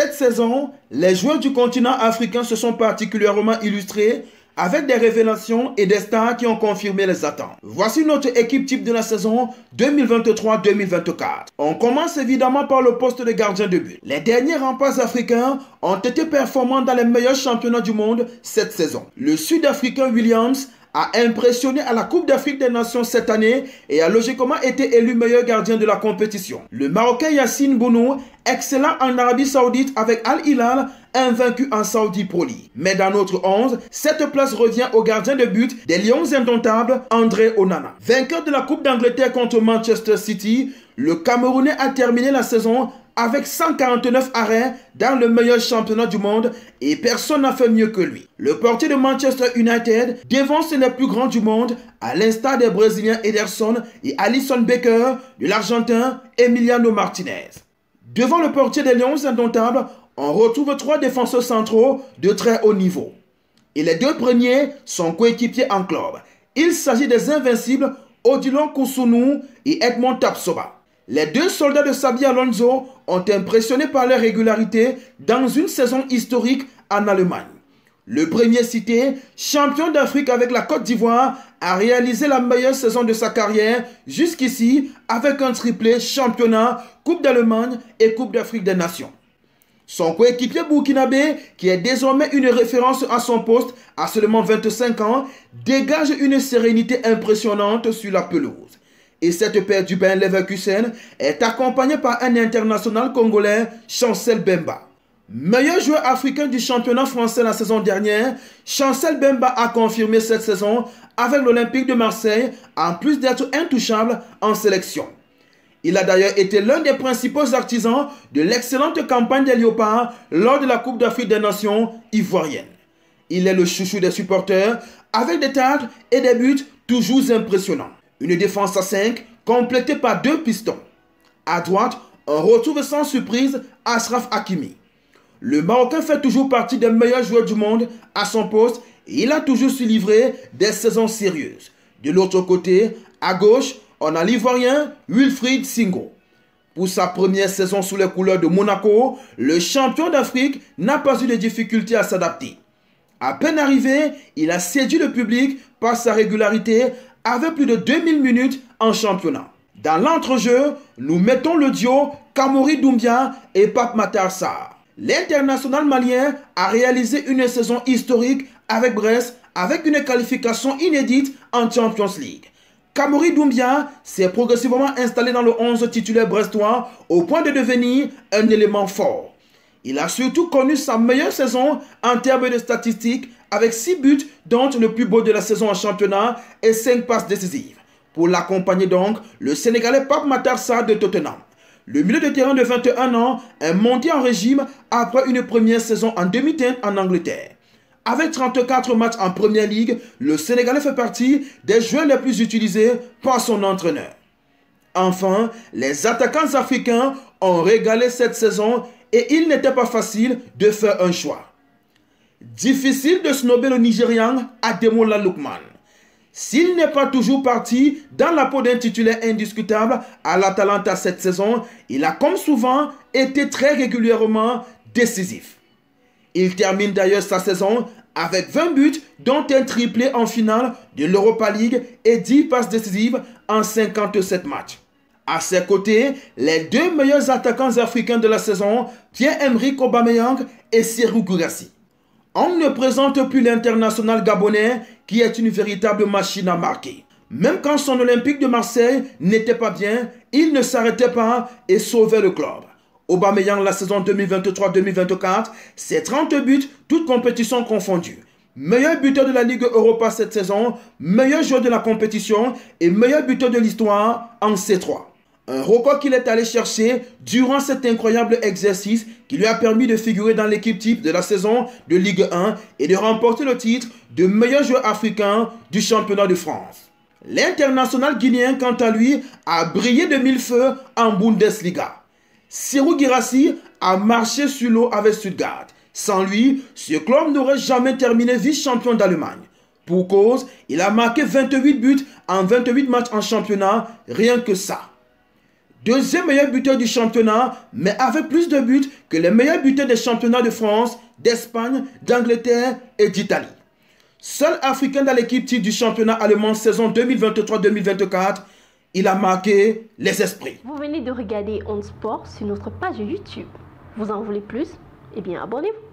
Cette saison, les joueurs du continent africain se sont particulièrement illustrés avec des révélations et des stars qui ont confirmé les attentes. Voici notre équipe type de la saison 2023-2024. On commence évidemment par le poste de gardien de but. Les derniers remparts africains ont été performants dans les meilleurs championnats du monde cette saison. Le Sud-Africain Williams a impressionné à la Coupe d'Afrique des Nations cette année et a logiquement été élu meilleur gardien de la compétition. Le Marocain Yacine Bounou, excellent en Arabie Saoudite avec Al Hilal, invaincu en Saudi Pro League. Mais dans notre 11, cette place revient au gardien de but des Lions indomptables, André Onana. Vainqueur de la Coupe d'Angleterre contre Manchester City, le Camerounais a terminé la saison avec 149 arrêts dans le meilleur championnat du monde et personne n'a fait mieux que lui. Le portier de Manchester United dévance les plus grands du monde à l'instar des Brésiliens Ederson et Alisson Becker, de l'Argentin Emiliano Martinez. Devant le portier des Lions indomptables, on retrouve 3 défenseurs centraux de très haut niveau. Et les 2 premiers sont coéquipiers en club. Il s'agit des invincibles Odilon Koussounou et Edmond Tapsoba. Les 2 soldats de Xabi Alonso ont impressionné par leur régularité dans une saison historique en Allemagne. Le premier cité, champion d'Afrique avec la Côte d'Ivoire, a réalisé la meilleure saison de sa carrière jusqu'ici avec un triplé championnat, Coupe d'Allemagne et Coupe d'Afrique des Nations. Son coéquipier burkinabé, qui est désormais une référence à son poste à seulement 25 ans, dégage une sérénité impressionnante sur la pelouse. Et cette paire du Bayer Leverkusen est accompagnée par un international congolais, Chancel Bemba. Meilleur joueur africain du championnat français la saison dernière, Chancel Bemba a confirmé cette saison avec l'Olympique de Marseille, en plus d'être intouchable en sélection. Il a d'ailleurs été l'un des principaux artisans de l'excellente campagne des Léopards lors de la Coupe d'Afrique des Nations ivoirienne. Il est le chouchou des supporters avec des tacles et des buts toujours impressionnants. Une défense à 5 complétée par 2 pistons. À droite, on retrouve sans surprise Achraf Hakimi. Le Marocain fait toujours partie des meilleurs joueurs du monde à son poste et il a toujours su livrer des saisons sérieuses. De l'autre côté, à gauche, on a l'Ivoirien Wilfried Singo. Pour sa première saison sous les couleurs de Monaco, le champion d'Afrique n'a pas eu de difficulté à s'adapter. À peine arrivé, il a séduit le public par sa régularité avec plus de 2000 minutes en championnat. Dans l'entrejeu, nous mettons le duo Kamori Doumbia et Pape Matar Sarr. L'international malien a réalisé une saison historique avec Brest avec une qualification inédite en Champions League. Kamori Doumbia s'est progressivement installé dans le 11 titulaire brestois au point de devenir un élément fort. Il a surtout connu sa meilleure saison en termes de statistiques avec 6 buts, dont le plus beau de la saison en championnat et 5 passes décisives. Pour l'accompagner donc, le Sénégalais Pape Matar Sarr de Tottenham. Le milieu de terrain de 21 ans est monté en régime après une première saison en demi-teinte en Angleterre. Avec 34 matchs en Première Ligue, le Sénégalais fait partie des joueurs les plus utilisés par son entraîneur. Enfin, les attaquants africains ont régalé cette saison et il n'était pas facile de faire un choix. Difficile de snober le Nigérian Ademola Lookman. S'il n'est pas toujours parti dans la peau d'un titulaire indiscutable à l'Atalanta cette saison, il a comme souvent été très régulièrement décisif. Il termine d'ailleurs sa saison avec 20 buts, dont un triplé en finale de l'Europa League et 10 passes décisives en 57 matchs. À ses côtés, les 2 meilleurs attaquants africains de la saison, Pierre-Emerick Aubameyang et Serhou Guirassy. On ne présente plus l'international gabonais qui est une véritable machine à marquer. Même quand son Olympique de Marseille n'était pas bien, il ne s'arrêtait pas et sauvait le club. Aubameyang la saison 2023-2024, c'est 30 buts, toutes compétitions confondues. Meilleur buteur de la Ligue Europa cette saison, meilleur joueur de la compétition et meilleur buteur de l'histoire en C3. Un record qu'il est allé chercher durant cet incroyable exercice qui lui a permis de figurer dans l'équipe type de la saison de Ligue 1 et de remporter le titre de meilleur joueur africain du championnat de France. L'international guinéen, quant à lui, a brillé de mille feux en Bundesliga. Serhou Guirassy a marché sur l'eau avec Stuttgart. Sans lui, ce club n'aurait jamais terminé vice-champion d'Allemagne. Pour cause, il a marqué 28 buts en 28 matchs en championnat, rien que ça. Deuxième meilleur buteur du championnat, mais avec plus de buts que les meilleurs buteurs des championnats de France, d'Espagne, d'Angleterre et d'Italie. Seul Africain dans l'équipe type du championnat allemand saison 2023-2024, il a marqué les esprits. Vous venez de regarder On Sport sur notre page YouTube. Vous en voulez plus? Eh bien, abonnez-vous.